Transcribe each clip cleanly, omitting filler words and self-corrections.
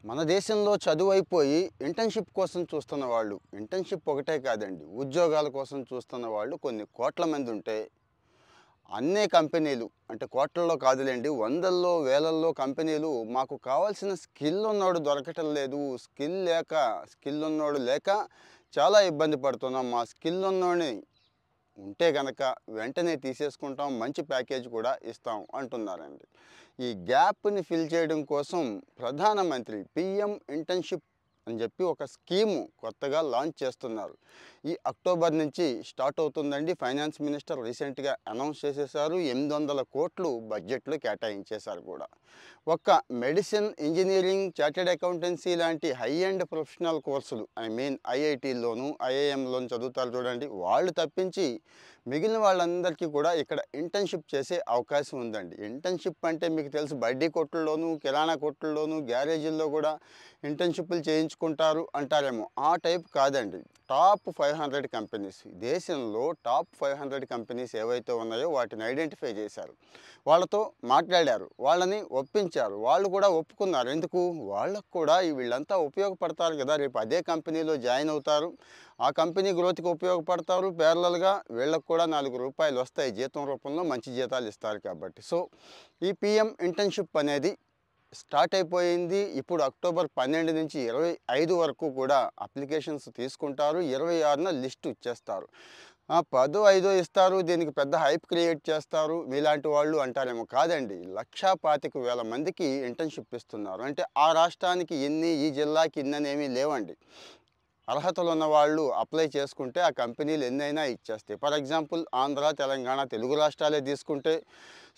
మన దేశంలో చదువైపోయి ఇంటర్న్‌షిప్ కోసం చూస్తున్న వాళ్ళు, ఇంటర్న్‌షిప్ ఒకటే కాదండి, ఉద్యోగాల కోసం చూస్తున్న వాళ్ళు కొన్ని కోట్ల మంది ఉంటే, అన్నే కంపెనీలు అంటే కోట్లల్లో కాదులెండి, వందల్లో, వేలల్లో కంపెనీలు మాకు కావాల్సిన స్కిల్ ఉన్నోడు దొరకటం లేదు. స్కిల్ ఉన్నోడు లేక చాలా ఇబ్బంది పడుతున్నాం. మా స్కిల్ ఉన్నోడిని ఉంటే గనక వెంటనే తీసేసుకుంటాం. మంచి ప్యాకేజ్ కూడా ఇస్తాం అంటున్నారండి. ఈ గ్యాప్‌ని ఫిల్ చేయడం కోసం ప్రధానమంత్రి పీఎం ఇంటర్న్‌షిప్ అని చెప్పి ఒక స్కీము కొత్తగా లాంచ్ చేస్తున్నారు. ఈ అక్టోబర్ నుంచి స్టార్ట్ అవుతుందండి. ఫైనాన్స్ మినిస్టర్ రీసెంట్‌గా అనౌన్స్ చేసేశారు. 800 కోట్లు బడ్జెట్‌లో కేటాయించేశారు కూడా. ఒక్క మెడిసిన్, ఇంజినీరింగ్, చార్టర్డ్ అకౌంటెన్సీ లాంటి హై ఎండ్ ప్రొఫెషనల్ కోర్సులు ఐఐటీల్లోను, ఐఐఎంలోను చదువుతారు చూడండి, వాళ్ళు తప్పించి మిగిలిన వాళ్ళందరికీ కూడా ఇక్కడ ఇంటర్న్‌షిప్ చేసే అవకాశం ఉందండి. ఇంటర్న్‌షిప్ అంటే మీకు తెలుసు, బడ్డీ కొట్టుల్లోను, కిరాణా కొట్టుల్లోను, గ్యారేజీల్లో కూడా ఇంటర్న్‌షిప్‌లు చేయించుకుంటారు అంటారేమో. ఆ టైప్ కాదండి. టాప్ 500 కంపెనీస్, దేశంలో టాప్ 500 కంపెనీస్ ఏవైతే ఉన్నాయో వాటిని ఐడెంటిఫై చేశారు. వాళ్ళతో మాట్లాడారు. వాళ్ళని ఒప్పించారు. వాళ్ళు కూడా ఒప్పుకున్నారు. ఎందుకు? వాళ్ళకు కూడా వీళ్ళంతా ఉపయోగపడతారు కదా! రేపు అదే కంపెనీలో జాయిన్ అవుతారు. ఆ కంపెనీ గ్రోత్‌కి ఉపయోగపడతారు. ప్యారలల్‌గా వీళ్ళకి కూడా రూ. 4 వస్తాయి జీతం రూపంలో, మంచి జీతాలు ఇస్తారు కాబట్టి. సో, ఈ పీఎం ఇంటర్న్‌షిప్ అనేది స్టార్ట్ అయిపోయింది. ఇప్పుడు అక్టోబర్ 12 నుంచి 25 వరకు కూడా అప్లికేషన్స్ తీసుకుంటారు. 26న లిస్ట్ ఇచ్చేస్తారు. 10, 5 ఇస్తారు. దీనికి పెద్ద హైప్ క్రియేట్ చేస్తారు మీలాంటి వాళ్ళు అంటారేమో. కాదండి. 1,25,000 మందికి ఇంటర్న్‌షిప్ ఇస్తున్నారు. అంటే ఆ రాష్ట్రానికి ఇన్ని, ఈ జిల్లాకి ఇన్ననేమి లేవండి. అర్హతలు ఉన్న వాళ్ళు అప్లై చేసుకుంటే ఆ కంపెనీలు ఎన్నైనా ఇచ్చేస్తాయి. ఫర్ ఎగ్జాంపుల్ ఆంధ్ర, తెలంగాణ, తెలుగు రాష్ట్రాలే తీసుకుంటే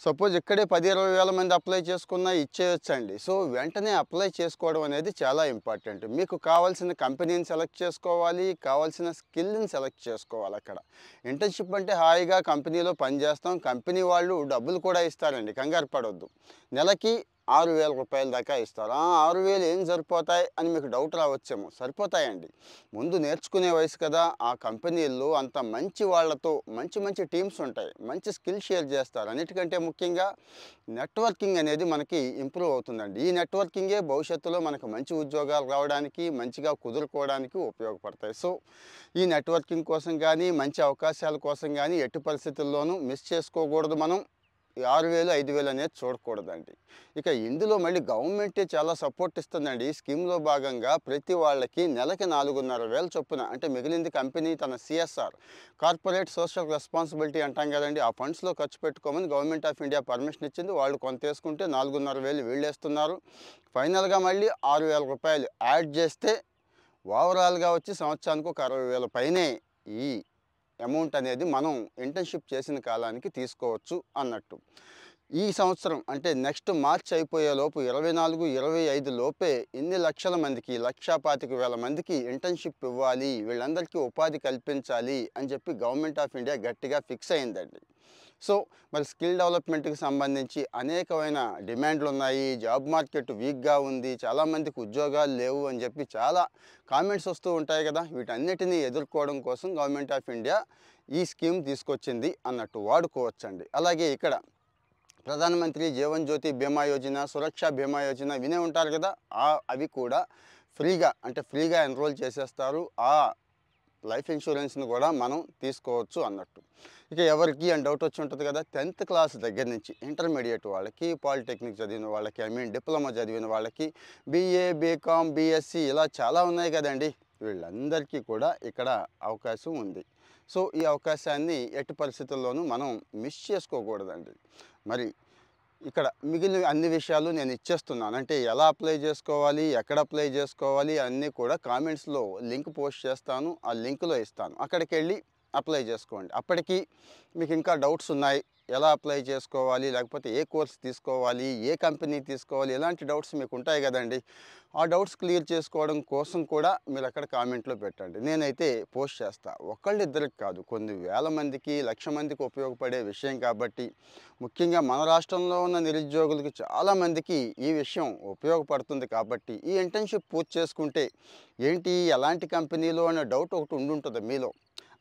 సపోజ్ ఇక్కడే 10, 20,000 మంది అప్లై చేసుకున్నా ఇచ్చేయొచ్చండి. సో, వెంటనే అప్లై చేసుకోవడం అనేది చాలా ఇంపార్టెంట్. మీకు కావాల్సిన కంపెనీని సెలెక్ట్ చేసుకోవాలి, కావాల్సిన స్కిల్‌ని సెలెక్ట్ చేసుకోవాలి అక్కడ. ఇంటర్న్‌షిప్ అంటే హాయిగా కంపెనీలో పని చేస్తాం. కంపెనీ వాళ్ళు డబ్బులు కూడా ఇస్తారండి, కంగారు పడొద్దు. నెలకి రూ. 6,000 దాకా ఇస్తారు. 6,000 ఏం సరిపోతాయి అని మీకు డౌట్ రావచ్చేమో. సరిపోతాయండి. ముందు నేర్చుకునే వయసు కదా! ఆ కంపెనీల్లో అంత మంచి వాళ్ళతో మంచి మంచి టీమ్స్ ఉంటాయి. మంచి స్కిల్ షేర్ చేస్తారు. అన్నిటికంటే ముఖ్యంగా నెట్వర్కింగ్ అనేది మనకి ఇంప్రూవ్ అవుతుందండి. ఈ నెట్వర్కింగే భవిష్యత్తులో మనకు మంచి ఉద్యోగాలు రావడానికి, మంచిగా కుదురుకోవడానికి ఉపయోగపడతాయి. సో, ఈ నెట్వర్కింగ్ కోసం గానీ, మంచి అవకాశాల కోసం గానీ ఎట్టి పరిస్థితుల్లోనూ మిస్ చేసుకోకూడదు మనం. ఈ 6,000, 5,000 అనేది చూడకూడదండి. ఇక ఇందులో మళ్ళీ గవర్నమెంటే చాలా సపోర్ట్ ఇస్తుందండి. ఈ స్కీమ్‌లో భాగంగా ప్రతి వాళ్ళకి నెలకి 4,500 చొప్పున, అంటే మిగిలింది కంపెనీ తన సీఎస్ఆర్, కార్పొరేట్ సోషల్ రెస్పాన్సిబిలిటీ అంటాం కదండీ, ఆ ఫండ్స్‌లో ఖర్చు పెట్టుకోమని గవర్నమెంట్ ఆఫ్ ఇండియా పర్మిషన్ ఇచ్చింది. వాళ్ళు కొంత వేసుకుంటే 4,500 వీళ్ళేస్తున్నారు. ఫైనల్‌గా మళ్ళీ రూ. 6,000 యాడ్ చేస్తే ఓవరాల్‌గా వచ్చి సంవత్సరానికి ఒక 60,000 పైనే ఈ అమౌంట్ అనేది మనం ఇంటర్న్‌షిప్ చేసిన కాలానికి తీసుకోవచ్చు అన్నట్టు. ఈ సంవత్సరం అంటే నెక్స్ట్ మార్చ్ అయిపోయేలోపు 24, 25 లోపే ఇన్ని లక్షల మందికి, 1,25,000 మందికి ఇంటర్న్‌షిప్ ఇవ్వాలి, వీళ్ళందరికీ ఉపాధి కల్పించాలి అని చెప్పి గవర్నమెంట్ ఆఫ్ ఇండియా గట్టిగా ఫిక్స్ అయిందండి. సో, మరి స్కిల్ డెవలప్‌మెంట్‌కి సంబంధించి అనేకమైన డిమాండ్లున్నాయి. జాబ్ మార్కెట్ వీక్‌గా ఉంది. చాలామందికి ఉద్యోగాలు లేవు అని చెప్పి చాలా కామెంట్స్ వస్తూ ఉంటాయి కదా! వీటన్నిటిని ఎదుర్కోవడం కోసం గవర్నమెంట్ ఆఫ్ ఇండియా ఈ స్కీమ్ తీసుకొచ్చింది అన్నట్టు వాడుకోవచ్చండి. అలాగే ఇక్కడ ప్రధానమంత్రి జీవన్ జ్యోతి బీమా యోజన, సురక్ష బీమా యోజన వినే ఉంటారు కదా! అవి కూడా ఫ్రీగా, అంటే ఫ్రీగా ఎన్రోల్ చేసేస్తారు. ఆ లైఫ్ ఇన్సూరెన్స్‌ని కూడా మనం తీసుకోవచ్చు అన్నట్టు. ఇక ఎవరికి అని డౌట్ వచ్చి ఉంటుంది కదా! 10th క్లాస్ దగ్గర నుంచి ఇంటర్మీడియేట్ వాళ్ళకి, పాలిటెక్నిక్ చదివిన వాళ్ళకి, డిప్లొమా చదివిన వాళ్ళకి, బీఏ, బీకామ్, బీఎస్సీ ఇలా చాలా ఉన్నాయి కదండీ! వీళ్ళందరికీ కూడా ఇక్కడ అవకాశం ఉంది. సో, ఈ అవకాశాన్ని ఎట్టి పరిస్థితుల్లోనూ మనం మిస్ చేసుకోకూడదండి. మరి ఇక్కడ మిగిలిన అన్ని విషయాలు నేను ఇచ్చేస్తున్నాను. అంటే ఎలా అప్లై చేసుకోవాలి, ఎక్కడ అప్లై చేసుకోవాలి అన్నీ కూడా కామెంట్స్‌లో లింక్ పోస్ట్ చేస్తాను. ఆ లింక్‌లో ఇస్తాను. అక్కడికెళ్ళి అప్లై చేసుకోండి. అప్పటికి మీకు ఇంకా డౌట్స్ ఉన్నాయి. ఎలా అప్లై చేసుకోవాలి, లేకపోతే ఏ కోర్స్ తీసుకోవాలి, ఏ కంపెనీ తీసుకోవాలి, ఇలాంటి డౌట్స్ మీకు ఉంటాయి కదండీ! ఆ డౌట్స్ క్లియర్ చేసుకోవడం కోసం కూడా మీరు అక్కడ కామెంట్‌లో పెట్టండి. నేనైతే పోస్ట్ చేస్తా. ఒకళ్ళిద్దరికి కాదు, కొన్ని వేల మందికి, లక్ష మందికి ఉపయోగపడే విషయం కాబట్టి, ముఖ్యంగా మన రాష్ట్రంలో ఉన్న నిరుద్యోగులకి చాలామందికి ఈ విషయం ఉపయోగపడుతుంది కాబట్టి, ఈ ఇంటర్న్‌షిప్ పూర్తి చేసుకుంటే ఏంటి, ఎలాంటి కంపెనీలో అనే డౌట్ ఒకటి ఉండుంటది మీలో.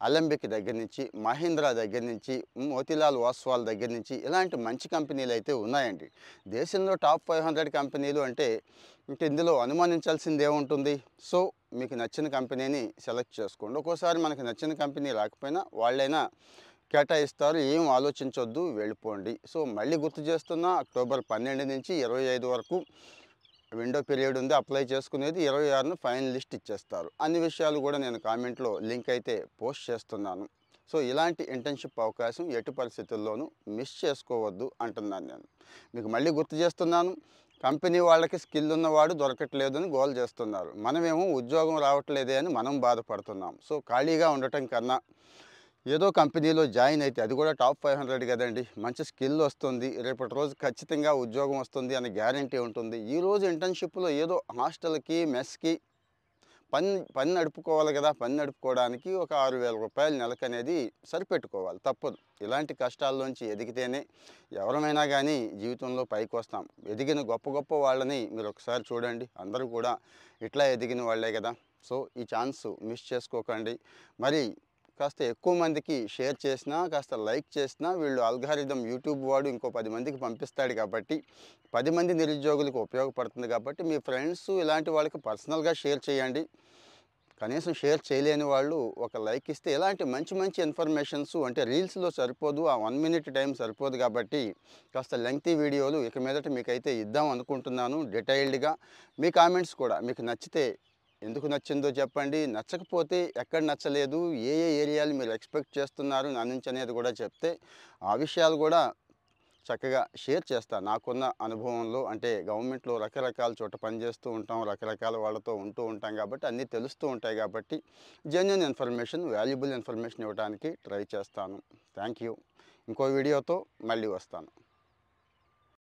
అలెంబిక్ దగ్గర నుంచి, మహీంద్రా దగ్గర నుంచి, మోతీలాల్ ఓస్వాల్ దగ్గర నుంచి ఇలాంటి మంచి కంపెనీలు అయితే ఉన్నాయండి. దేశంలో టాప్ 500 కంపెనీలు అంటే ఇంక ఇందులో అనుమానించాల్సింది ఏముంటుంది? సో మీకు నచ్చిన కంపెనీని సెలెక్ట్ చేసుకోండి. ఒక్కోసారి మనకు నచ్చిన కంపెనీ రాకపోయినా వాళ్ళైనా కేటాయిస్తారు. ఏం ఆలోచించొద్దు, వెళ్ళిపోండి. సో మళ్ళీ గుర్తు చేస్తున్నా, అక్టోబర్ 12 నుంచి 25 వరకు విండో పీరియడ్ ఉంది. అప్లై చేసుకునేది 26న ఫైనల్ లిస్ట్ ఇచ్చేస్తారు. అన్ని విషయాలు కూడా నేను కామెంట్లో లింక్ అయితే పోస్ట్ చేస్తున్నాను. సో ఇలాంటి ఇంటర్న్షిప్ అవకాశం ఎట్టి పరిస్థితుల్లోనూ మిస్ చేసుకోవద్దు అంటున్నాను నేను. మీకు మళ్ళీ గుర్తు చేస్తున్నాను, కంపెనీ వాళ్ళకి స్కిల్ ఉన్నవాడు దొరకట్లేదు అని గోల్ చేస్తున్నారు. మనమేమో ఉద్యోగం రావట్లేదే అని మనం బాధపడుతున్నాం. సో ఖాళీగా ఉండటం కన్నా ఏదో కంపెనీలో జాయిన్ అయితే, అది కూడా టాప్ 500 కదండి, మంచి స్కిల్ వస్తుంది, రేపటి రోజు ఖచ్చితంగా ఉద్యోగం వస్తుంది అనే గ్యారంటీ ఉంటుంది. ఈరోజు ఇంటర్న్షిప్లో ఏదో హాస్టల్కి, మెస్కి పని నడుపుకోవాలి కదా. పని నడుపుకోవడానికి ఒక 6,000 రూపాయలు నెలకు అనేది సరిపెట్టుకోవాలి, తప్పదు. ఇలాంటి కష్టాల్లోంచి ఎదిగితేనే ఎవరమైనా కానీ జీవితంలో పైకి వస్తాం. ఎదిగిన గొప్ప గొప్ప వాళ్ళని మీరు ఒకసారి చూడండి, అందరూ కూడా ఇట్లా ఎదిగిన వాళ్ళే కదా. సో ఈ ఛాన్స్ మిస్ చేసుకోకండి. మరి కాస్త ఎక్కువ మందికి షేర్ చేసినా, కాస్త లైక్ చేసినా, వీళ్ళు అల్గారిథం యూట్యూబ్ వాడు ఇంకో 10 మందికి పంపిస్తాడు కాబట్టి, 10 మంది నిరుద్యోగులకు ఉపయోగపడుతుంది కాబట్టి, మీ ఫ్రెండ్స్ ఇలాంటి వాళ్ళకి పర్సనల్గా షేర్ చేయండి. కనీసం షేర్ చేయలేని వాళ్ళు ఒక లైక్ ఇస్తే ఇలాంటి మంచి మంచి ఇన్ఫర్మేషన్స్ అంటే రీల్స్లో సరిపోదు, ఆ 1 మినిట్ టైం సరిపోదు కాబట్టి కాస్త లెంగ్తీ వీడియోలు ఇక మీదట మీకైతే ఇద్దాం అనుకుంటున్నాను డీటెయిల్డ్గా. మీ కామెంట్స్ కూడా మీకు నచ్చితే ఎందుకు నచ్చిందో చెప్పండి, నచ్చకపోతే ఎక్కడ నచ్చలేదు, ఏ ఏ ఏరియాలు మీరు ఎక్స్పెక్ట్ చేస్తున్నారు నా నుంచి అనేది కూడా చెప్తే ఆ విషయాలు కూడా చక్కగా షేర్ చేస్తాను. నాకున్న అనుభవంలో అంటే గవర్నమెంట్లో రకరకాల చోట పనిచేస్తూ ఉంటాం, రకరకాల వాళ్ళతో ఉంటూ ఉంటాం కాబట్టి అన్నీ తెలుస్తూ ఉంటాయి కాబట్టి జెన్యూన్ ఇన్ఫర్మేషన్, వాల్యుబుల్ ఇన్ఫర్మేషన్ ఇవ్వడానికి ట్రై చేస్తాను. Thank you. ఇంకో వీడియోతో మళ్ళీ వస్తాను.